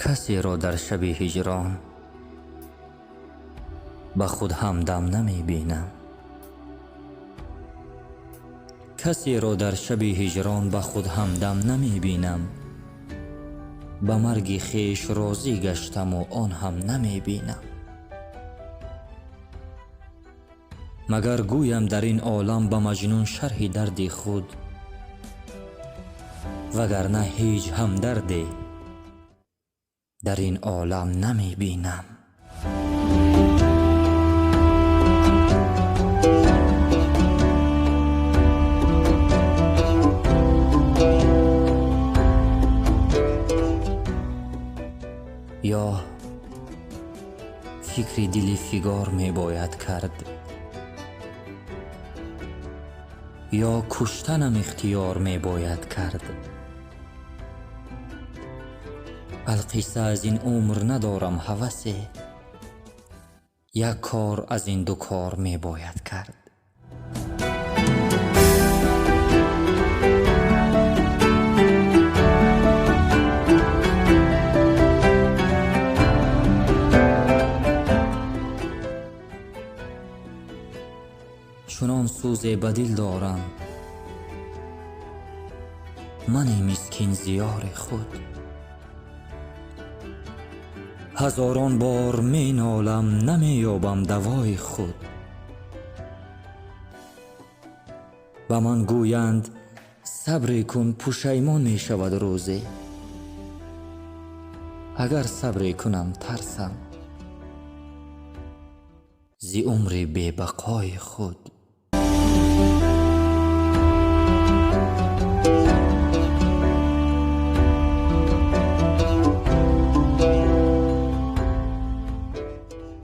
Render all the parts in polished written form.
کسی را در شب هجران با خود همدم نمی بینم. کسی را در شب هجران با خود همدم نمی بینم. با مرگ خویش راضی گشتم و آن هم نمی بینم. مگر گویم در این عالم با مجنون شرح درد خود، وگرنه هیچ همدردی در این عالم نمی بینم. یا فکر دل فگار می باید کرد، یا کشتنم اختیار می باید کرد. القصه از این عمر ندارم هوسه، یک کار از این دو کار می باید کرد. چنان سوز بدل دارم من مسکین زیار خود، هزاران بار می نالم نمی یابم دوای خود. و من گویند صبر کن پشیمان می شود روزی، اگر صبر کنم ترسم زی عمر بی بقای خود.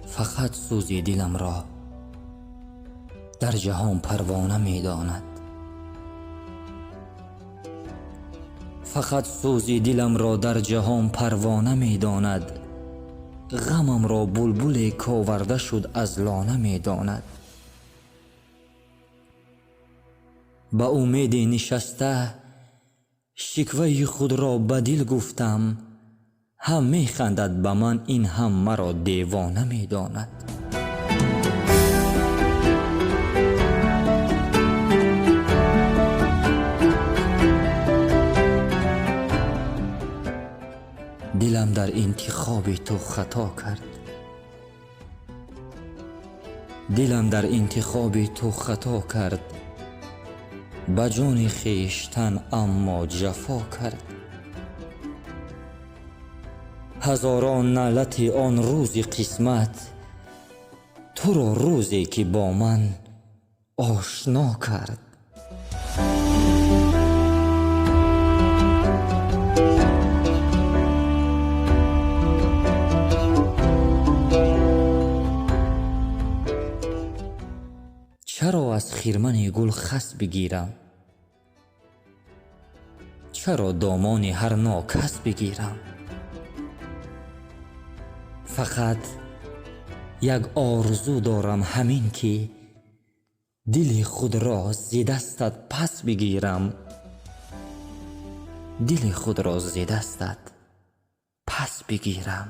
فقط سوزی دلم را در جهان پروانه می داند. فقط سوزی دلم را در جهان پروانه می داند. غمم را بلبل کاورده شد از لانه می داند. با امید نشسته شکوه خود را به دل گفتم، هم می خندد به من این هم مرا دیوانه می داند. دلم در انتخاب تو خطا کرد، دلم در انتخاب تو خطا کرد. با جان خویشتن اما جفا کرد. هزاران نعلت آن روز قسمت تو را روزی که با من آشنا کرد. چرا از خرمن گل خس بگیرم؟ چرا دامان هر ناکس بگیرم؟ فقط یک آرزو دارم، همین که دل خود را ز دستت پس بگیرم. دل خود را ز دستت پس بگیرم.